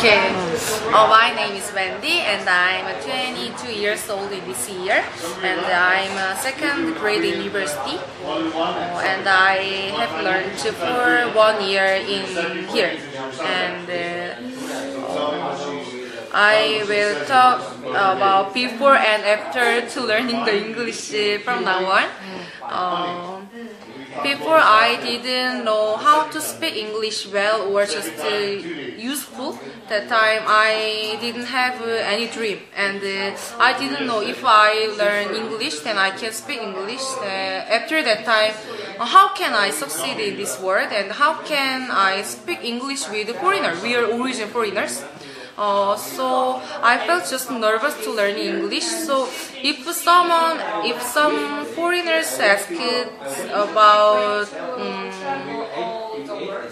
Okay. My name is Wendy and I'm 22 years old this year and I'm a second grade in university and I have learned for 1 year in here and I will talk about before and after to learning the English from now on. Before I didn't know how to speak English well or just useful. That time I didn't have any dream and I didn't know if I learn English then I can speak English. After that time, how can I succeed in this world and how can I speak English with foreigners, real origin foreigners? So I felt just nervous to learn English. So if some foreigners asked about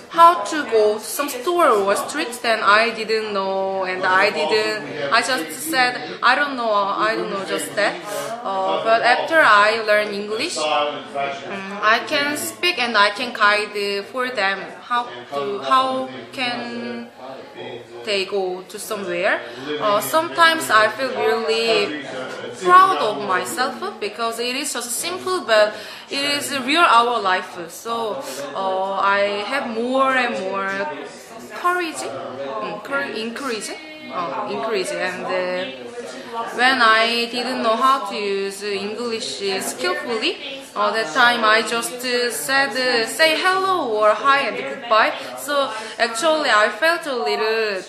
how to go to some store or street, then I didn't know, and I just said I don't know just that. But after I learn English, I can speak and I can guide for them how can they go to somewhere. Sometimes I feel really proud of myself because it is just simple but it is real our life. So I have more and more courage, increase and when I didn't know how to use English skillfully, that time I just said say hello or hi and goodbye. So actually I felt a little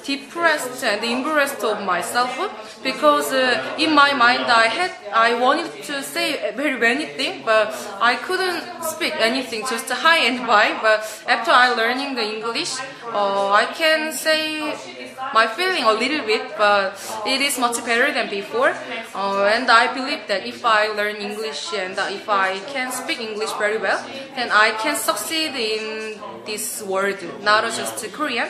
depressed and embarrassed of myself because in my mind I wanted to say very many things but I couldn't speak anything, just hi and bye. But after I learning the English, I can say my feeling a little bit, but it is much better than before. And I believe that if I learn English and if I can speak English very well, then I can succeed in this world, not just Korean.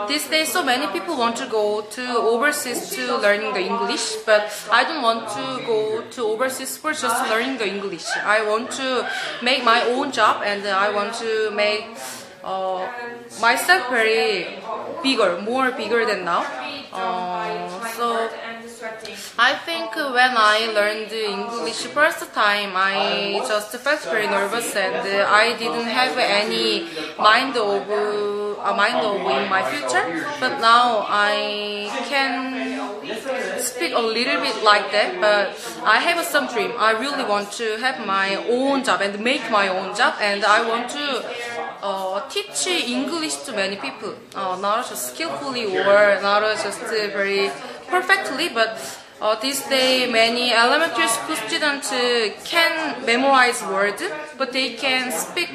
These days so many people want to go to overseas to learning the English, but I don't want to go to overseas for just learning the English. I want to make my own job and I want to make myself very more bigger than now. So I think when I learned English first time, I just felt very nervous and I didn't have any mind of in my future. But now I can speak a little bit like that. But I have some dream. I really want to have my own job and make my own job, and I want to teach English to many people, not just skillfully or not just very perfectly, but this day many elementary school students can memorize words, but they can speak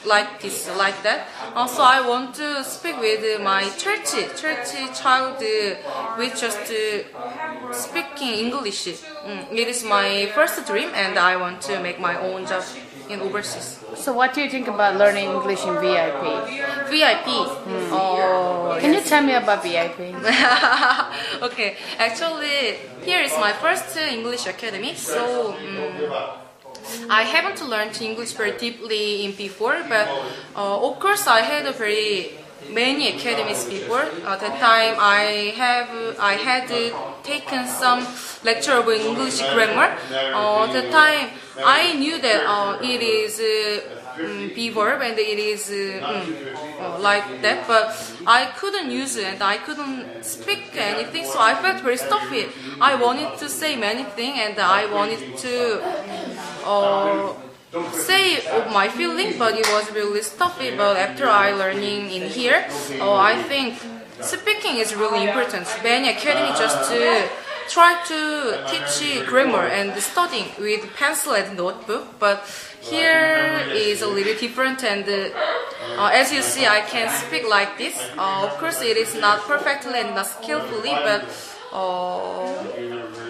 like this, like that. Also, I want to speak with my church child with just speaking English. It is my first dream, and I want to make my own job in overseas. So what do you think about learning English in VIP? VIP? Can you tell me about VIP? Okay, actually here is my first English academy, so I haven't learned English very deeply in before, but of course I had many academies before. At that time I had taken some lecture of English grammar. At that time I knew that it is be verb and it is like that, but I couldn't use it and I couldn't speak anything, so I felt very stuffy. I wanted to say many things and I wanted to say of my feeling, but it was really stuffy. But after I learning in here, I think speaking is really important. Many academy just try to teach grammar and studying with pencil and notebook, but here is a little different, and as you see I can speak like this. Of course it is not perfectly and not skillfully, but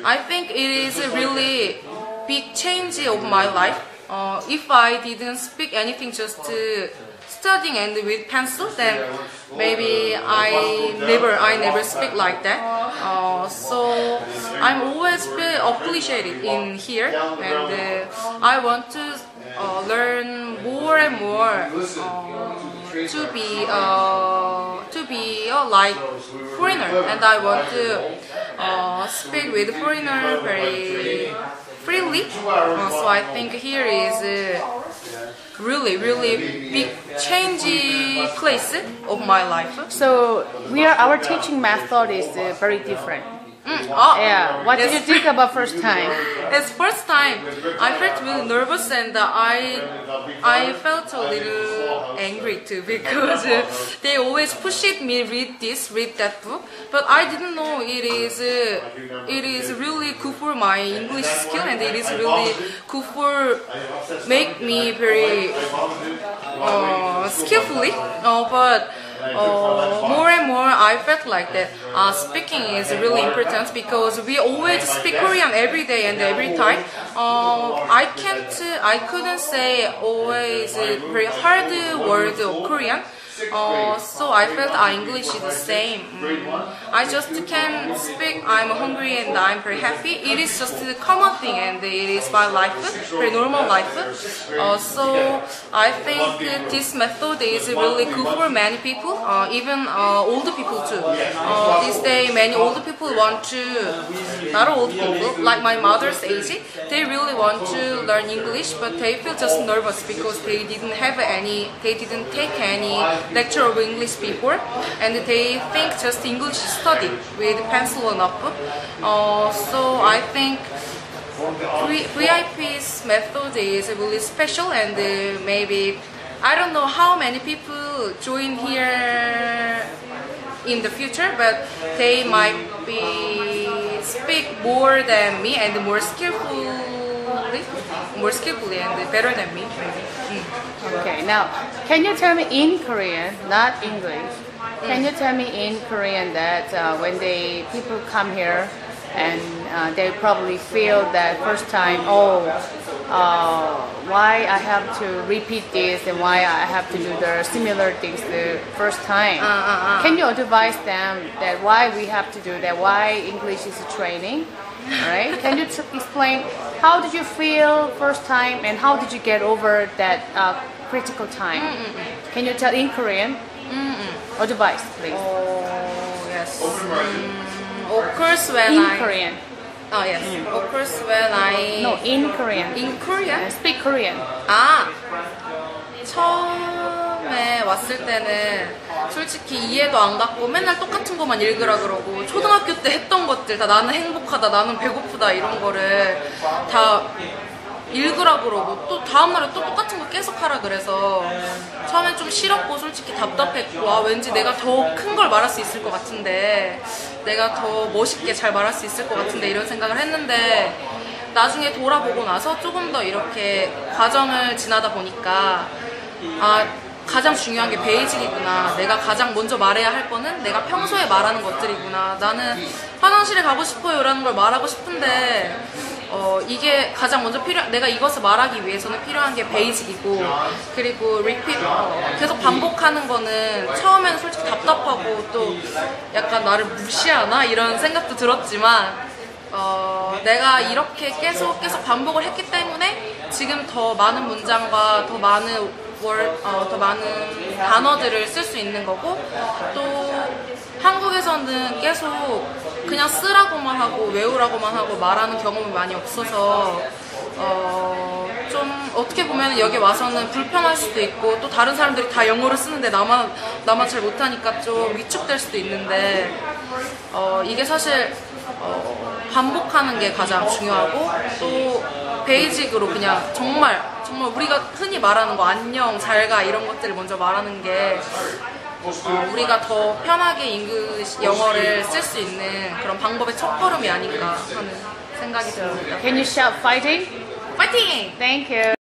I think it is a really big change of my life. If I didn't speak anything, just studying and with pencil, then maybe I never speak like that. So I'm always appreciated in here, and I want to learn more and more to be like foreigner, and I want to speak with foreigner very freely. So I think here is really big changey place of my life. So our teaching method is very different. Yeah. What did you think about first time? It's first time. I felt really nervous, and I felt a little angry too, because they always pushed me read that book. But I didn't know it is really good for my English skill, and it is really good for make me very skillfully. But more and more I felt like that speaking is really important, because we always speak Korean every day and every time. I couldn't say always a very hard word of Korean. So I felt our English is the same. I just can speak, I'm hungry and I'm very happy. It is just a common thing, and it is my life, very normal life. So I think this method is really good for many people, even older people too. This day many older people want to, not old people, like my mother's age, they really want to learn English, but they feel just nervous because they didn't take any lecture of English before, and they think just English study with pencil and up. So I think VIP's method is really special, and maybe I don't know how many people join here in the future, but they might be speak more than me and more skillfully and better than me. Okay, now can you tell me in Korean, not English, can you tell me in Korean that when people come here and they probably feel that first time, why I have to repeat this and why I have to do the similar things the first time. Can you advise them that why we have to do that, why English is a training? Right? Can you explain how did you feel first time and how did you get over that critical time? Can you tell in Korean? Advice, please. Oh, yes. Of course, when in Korean. Oh, yes. Of course, when I... No, in Korean. In Korean? Speak Korean. 처음에 왔을 때는 솔직히 이해도 안 갔고 맨날 똑같은 것만 읽으라 그러고, 초등학교 때 했던 것들 다 나는 행복하다, 나는 배고프다 이런 거를 다 읽으라 그러고, 또 다음날에 또 똑같은 거 계속 하라 그래서 처음엔 좀 싫었고 솔직히 답답했고, 왠지 내가 더 큰 걸 말할 수 있을 것 같은데, 내가 더 멋있게 잘 말할 수 있을 것 같은데 이런 생각을 했는데, 나중에 돌아보고 나서 조금 더 이렇게 과정을 지나다 보니까 가장 중요한 게 베이직이구나. 내가 가장 먼저 말해야 할 거는 내가 평소에 말하는 것들이구나. 나는 화장실에 가고 싶어요 라는 걸 말하고 싶은데 이게 가장 먼저 내가 이것을 말하기 위해서는 필요한 게 베이직이고, 그리고 리피트, 계속 반복하는 거는 처음에는 솔직히 답답하고 또 약간 나를 무시하나 이런 생각도 들었지만, 내가 이렇게 계속 반복을 했기 때문에 지금 더 많은 문장과 더 많은 단어들을 쓸 수 있는 거고, 또 한국에서는 계속 그냥 쓰라고만 하고 외우라고만 하고 말하는 경험이 많이 없어서 좀 어떻게 보면 여기 와서는 불편할 수도 있고, 또 다른 사람들이 다 영어를 쓰는데 나만 잘 못하니까 좀 위축될 수도 있는데, 이게 사실 반복하는 게 가장 중요하고, 또 베이직으로 그냥 정말 우리가 흔히 말하는 거 안녕, 잘가 이런 것들을 먼저 말하는 게 우리가 더 편하게 영어를 쓸 수 있는 그런 방법의 첫걸음이 아닐까 하는 생각이 듭니다. Can you shout fighting? 파이팅! Thank you.